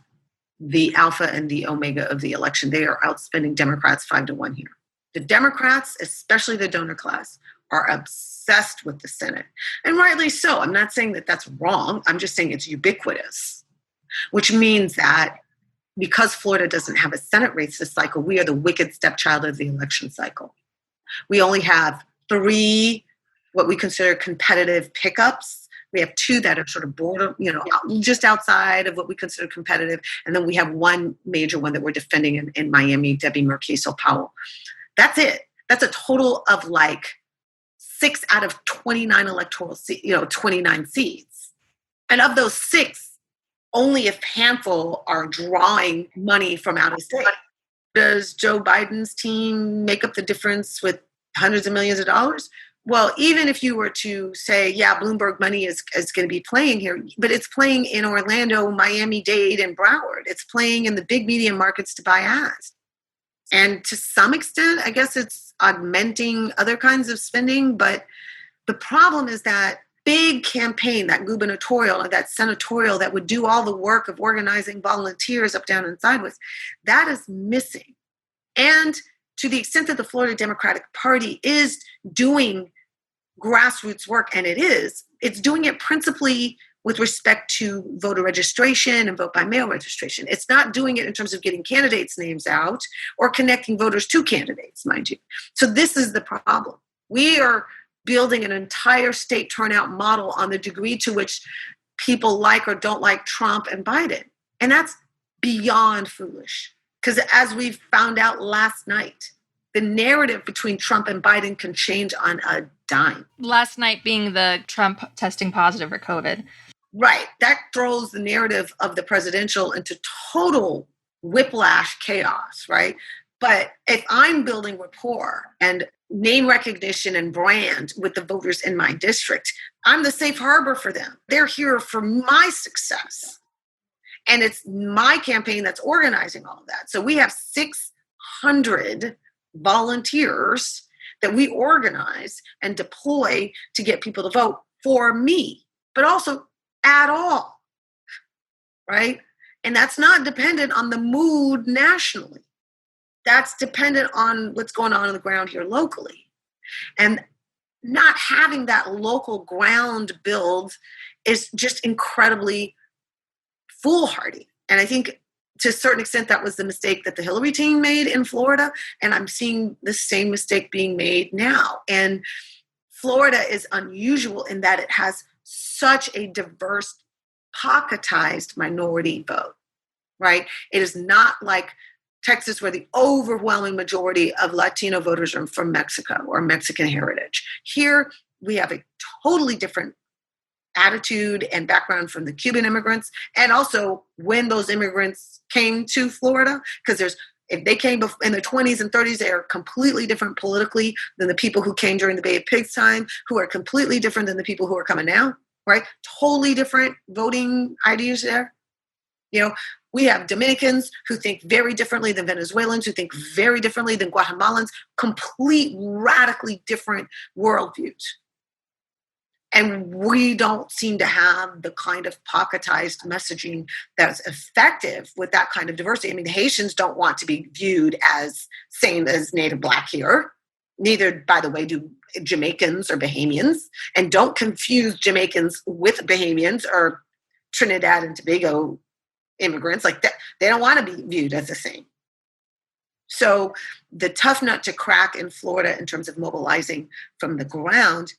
the alpha and the omega of the election. They are outspending Democrats 5-1 here. The Democrats, especially the donor class, are obsessed with the Senate. And rightly so. I'm not saying that that's wrong. I'm just saying it's ubiquitous, which means that because Florida doesn't have a Senate race this cycle, we are the wicked stepchild of the election cycle. We only have 3 what we consider competitive pickups. We have 2 that are sort of border, just outside of what we consider competitive. And then we have 1 major one that we're defending in Miami, Debbie Murkisel-Powell. That's it. That's a total of like 6 out of 29 electoral seats, 29 seats. And of those 6, only a handful are drawing money from out of state. Does Joe Biden's team make up the difference with hundreds of millions of dollars? Well, even if you were to say, yeah, Bloomberg money is going to be playing here, but it's playing in Orlando, Miami-Dade, and Broward. It's playing in the big media markets to buy ads. And to some extent, I guess it's augmenting other kinds of spending. But the problem is that big campaign, that gubernatorial and that senatorial that would do all the work of organizing volunteers up, down, and sideways, that is missing. And to the extent that the Florida Democratic Party is doing grassroots work, and it's doing it principally with respect to voter registration and vote by mail registration. It's not doing it in terms of getting candidates' names out or connecting voters to candidates, mind you. So this is the problem. We are building an entire state turnout model on the degree to which people like or don't like Trump and Biden. And that's beyond foolish. Because as we found out last night, the narrative between Trump and Biden can change on a dime. Last night being the Trump testing positive for COVID. Right. That throws the narrative of the presidential into total whiplash chaos, right? But if I'm building rapport and name recognition and brand with the voters in my district, I'm the safe harbor for them. They're here for my success. And it's my campaign that's organizing all of that. So we have 600 volunteers that we organize and deploy to get people to vote for me, but also at all, right? And that's not dependent on the mood nationally. That's dependent on what's going on the ground here locally. And not having that local ground build is just incredibly foolhardy. And I think to a certain extent, that was the mistake that the Hillary team made in Florida. And I'm seeing the same mistake being made now. And Florida is unusual in that it has such a diverse, pocketized minority vote, right? It is not like Texas, where the overwhelming majority of Latino voters are from Mexico or Mexican heritage. Here, we have a totally different attitude and background from the Cuban immigrants, and also when those immigrants came to Florida, because if they came in the 20s and 30s, they are completely different politically than the people who came during the Bay of Pigs time, who are completely different than the people who are coming now, right? Totally different voting ideas there. We have Dominicans who think very differently than Venezuelans, who think very differently than Guatemalans, complete, radically different worldviews. And we don't seem to have the kind of pocketized messaging that's effective with that kind of diversity. I mean, the Haitians don't want to be viewed as same as Native Black here. Neither, by the way, do Jamaicans or Bahamians. And don't confuse Jamaicans with Bahamians or Trinidad and Tobago immigrants. Like that, they don't want to be viewed as the same. So the tough nut to crack in Florida in terms of mobilizing from the ground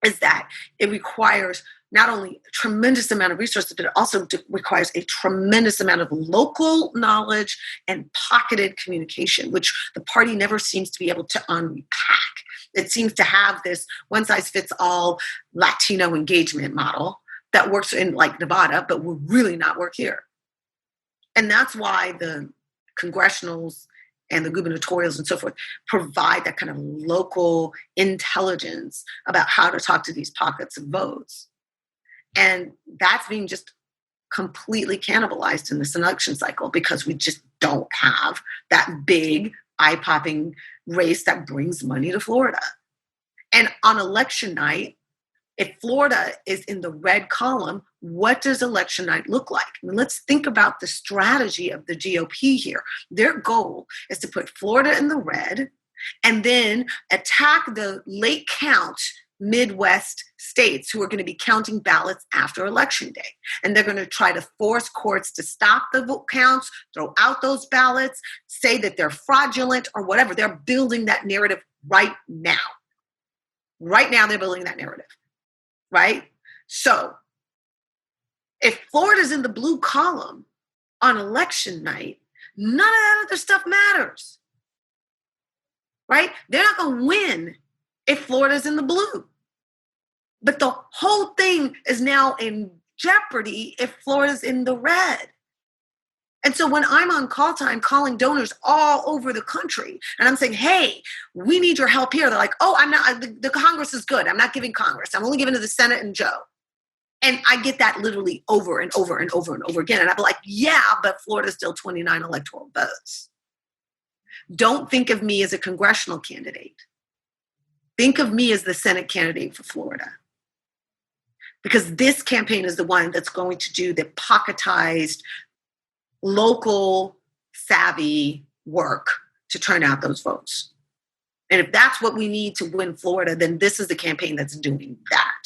is that it requires not only a tremendous amount of resources, but it also requires a tremendous amount of local knowledge and pocketed communication, which the party never seems to be able to unpack. It seems to have this one-size-fits-all Latino engagement model that works in like Nevada, but will really not work here. And that's why the congressionals and the gubernatorials and so forth provide that kind of local intelligence about how to talk to these pockets of votes. And that's being just completely cannibalized in this election cycle because we just don't have that big eye-popping race that brings money to Florida. And on election night, if Florida is in the red column, what does election night look like? I mean, let's think about the strategy of the GOP here. Their goal is to put Florida in the red and then attack the late count Midwest states who are going to be counting ballots after Election Day. And they're going to try to force courts to stop the vote counts, throw out those ballots, say that they're fraudulent or whatever. They're building that narrative right now. Right now, they're building that narrative. Right? So if Florida's in the blue column on election night, none of that other stuff matters. Right? They're not going to win if Florida's in the blue. But the whole thing is now in jeopardy if Florida's in the red. And so when I'm on call time calling donors all over the country and I'm saying, hey, we need your help here. They're like, oh, I'm not, the Congress is good. I'm not giving Congress. I'm only giving to the Senate and Joe. And I get that literally over and over and over and over again. And I'm like, yeah, but Florida's still 29 electoral votes. Don't think of me as a congressional candidate. Think of me as the Senate candidate for Florida. Because this campaign is the one that's going to do the pocketized, local savvy work to turn out those votes. And if that's what we need to win Florida, then this is the campaign that's doing that.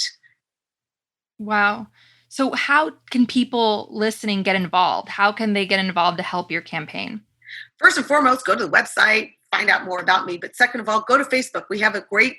Wow. So how can people listening get involved? How can they get involved to help your campaign? First and foremost, go to the website, find out more about me. But second of all, go to Facebook. We have a great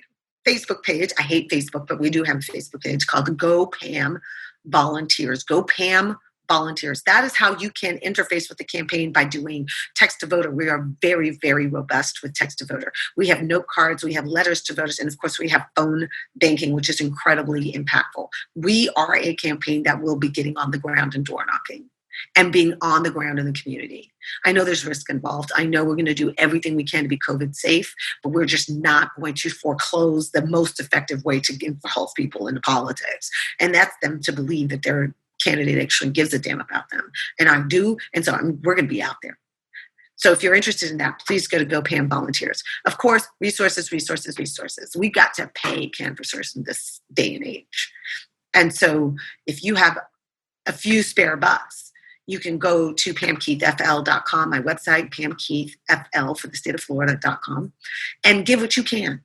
Facebook page. I hate Facebook, but we do have a Facebook page called Go Pam Volunteers. Go Pam Volunteers. That is how you can interface with the campaign by doing text to voter. We are very, very robust with text to voter. We have note cards, we have letters to voters, and of course we have phone banking, which is incredibly impactful. We are a campaign that will be getting on the ground and door knocking and being on the ground in the community. I know there's risk involved. I know we're going to do everything we can to be COVID safe, but we're just not going to foreclose the most effective way to involve people into politics. And that's them to believe that their candidate actually gives a damn about them. And I do. And so we're going to be out there. So if you're interested in that, please go to Go Pam Volunteers. Of course, resources. We got to pay canvassers in this day and age. And so if you have a few spare bucks, you can go to PamKeithFL.com, my website, PamKeithFL for the state of Florida.com, and give what you can.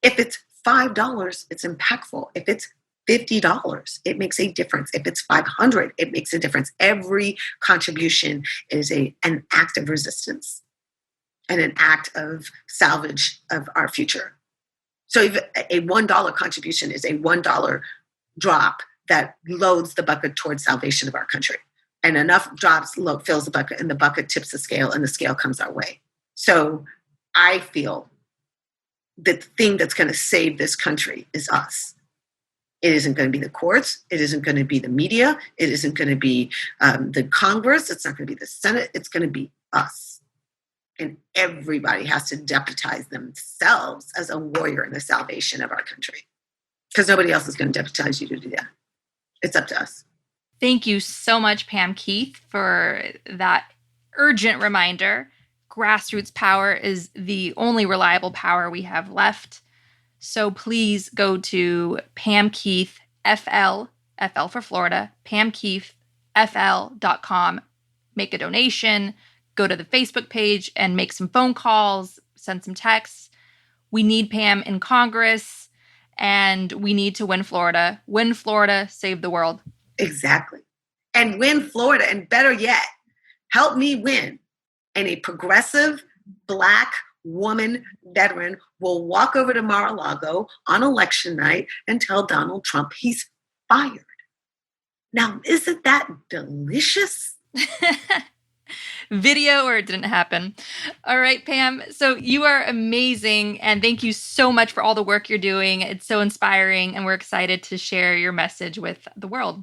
If it's $5, it's impactful. If it's $50, it makes a difference. If it's $500, it makes a difference. Every contribution is an act of resistance and an act of salvage of our future. So if a $1 contribution is a $1 drop that loads the bucket towards salvation of our country. And enough drops fills the bucket, and the bucket tips the scale, and the scale comes our way. So I feel that the thing that's going to save this country is us. It isn't going to be the courts. It isn't going to be the media. It isn't going to be the Congress. It's not going to be the Senate. It's going to be us. And everybody has to deputize themselves as a warrior in the salvation of our country. Because nobody else is going to deputize you to do that. It's up to us. Thank you so much, Pam Keith, for that urgent reminder. Grassroots power is the only reliable power we have left. So please go to Pam Keith FL for Florida, pamkeithfl.com. Make a donation, go to the Facebook page and make some phone calls, send some texts. We need Pam in Congress, and we need to win Florida. Win Florida, save the world. Exactly. And win Florida, and better yet, help me win. And a progressive Black woman veteran will walk over to Mar-a-Lago on election night and tell Donald Trump he's fired. Now, isn't that delicious? Video or it didn't happen. All right, Pam. So you are amazing. And thank you so much for all the work you're doing. It's so inspiring. And we're excited to share your message with the world.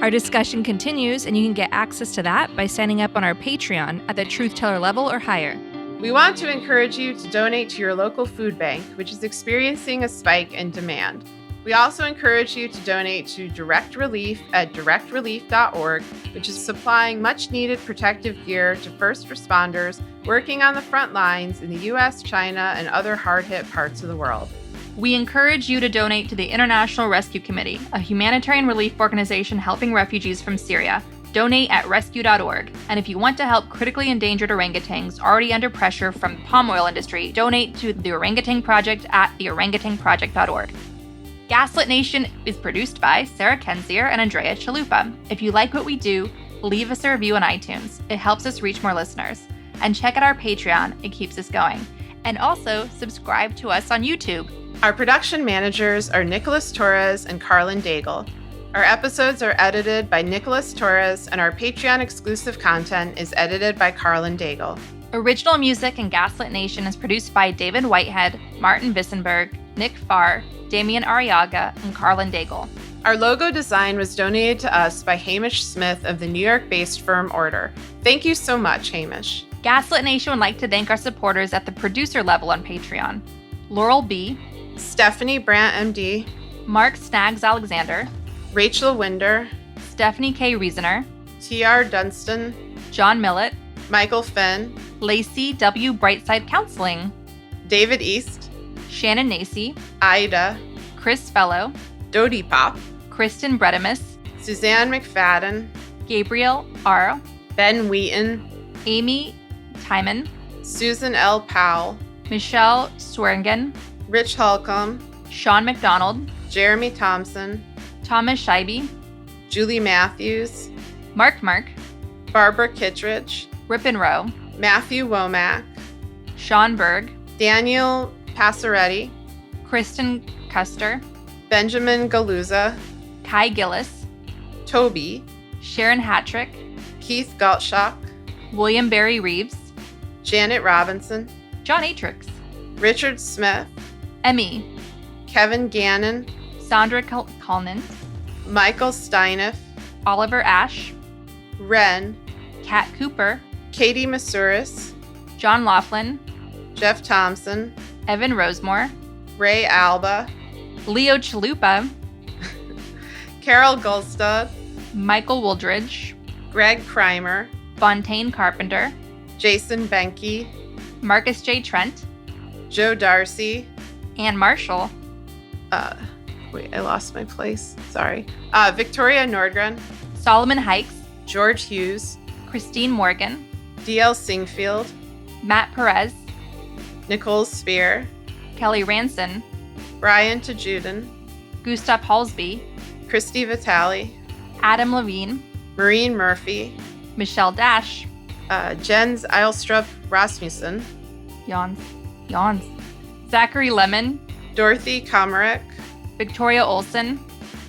Our discussion continues, and you can get access to that by signing up on our Patreon at the Truth Teller level or higher. We want to encourage you to donate to your local food bank, which is experiencing a spike in demand. We also encourage you to donate to Direct Relief at directrelief.org, which is supplying much-needed protective gear to first responders working on the front lines in the U.S., China, and other hard-hit parts of the world. We encourage you to donate to the International Rescue Committee, a humanitarian relief organization helping refugees from Syria. Donate at rescue.org. And if you want to help critically endangered orangutans already under pressure from the palm oil industry, donate to the Orangutan Project at theorangutanproject.org. Gaslit Nation is produced by Sarah Kensier and Andrea Chalupa. If you like what we do, leave us a review on iTunes. It helps us reach more listeners. And check out our Patreon. It keeps us going. And also subscribe to us on YouTube. Our production managers are Nicholas Torres and Carlin Daigle. Our episodes are edited by Nicholas Torres, and our Patreon exclusive content is edited by Carlin Daigle. Original music in Gaslit Nation is produced by David Whitehead, Martin Vissenberg, Nick Farr, Damian Arriaga, and Carlin Daigle. Our logo design was donated to us by Hamish Smith of the New York-based firm Order. Thank you so much, Hamish. Gaslit Nation would like to thank our supporters at the producer level on Patreon: Laurel B., Stephanie Brandt, MD, Mark Snaggs Alexander, Rachel Winder, Stephanie K. Reasoner, T.R. Dunstan, John Millett, Michael Finn, Lacey W. Brightside Counseling, David East, Shannon Nacy, Ida, Chris Fellow, Dodie Pop, Kristen Bredimus, Suzanne McFadden, Gabriel R., Ben Wheaton, Amy Timon, Susan L. Powell, Michelle Sweringen, Rich Holcomb, Sean McDonald, Jeremy Thompson, Thomas Scheibe, Julie Matthews, Mark, Barbara Kittredge, Ripon Rowe, Matthew Womack, Sean Berg, Daniel Passaretti, Kristen Custer, Benjamin Galuza, Kai Gillis, Toby, Sharon Hattrick, Keith Galtshock, William Barry Reeves, Janet Robinson, John Atrix, Richard Smith, Emmy, Kevin Gannon, Sandra Cullinan, Michael Steiniff, Oliver Ash, Ren, Kat Cooper, Katie Masuris, John Laughlin, Jeff Thompson, Evan Rosemore, Ray Alba, Leo Chalupa, Carol Goldstad, Michael Wooldridge, Greg Kreimer, Fontaine Carpenter, Jason Benke, Marcus J. Trent, Joe Darcy, Ann Marshall, wait, I lost my place. Sorry. Victoria Nordgren, Solomon Hikes, George Hughes, Christine Morgan, D.L. Singfield, Matt Perez, Nicole Spear, Kelly Ranson, Brian Tajudin, Gustav Halsby, Christy Vitale, Adam Levine, Maureen Murphy, Michelle Dash, Jens Eilstrup Rasmussen, yawns, Zachary Lemon, Dorothy Komarick, Victoria Olson,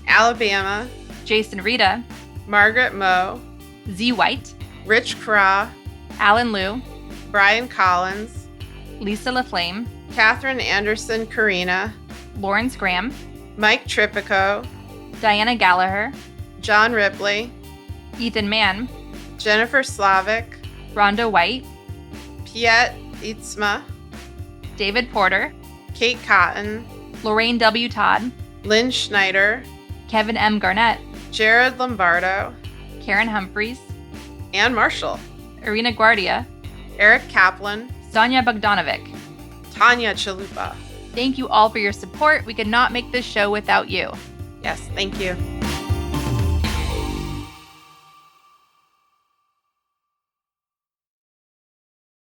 Alabama, Jason Rita, Margaret Moe, Z. White, Rich Craw, Alan Liu, Brian Collins, Lisa LaFlame, Catherine Anderson Karina, Lawrence Graham, Mike Tripico, Diana Gallagher, John Ripley, Ethan Mann, Jennifer Slavic, Rhonda White, Piet Itzma, David Porter, Kate Cotton, Lorraine W. Todd, Lynn Schneider, Kevin M. Garnett, Jared Lombardo, Karen Humphreys, Ann Marshall, Irina Guardia, Eric Kaplan, Sonia Bogdanovic. Tanya Chalupa. Thank you all for your support. We could not make this show without you. Yes, thank you.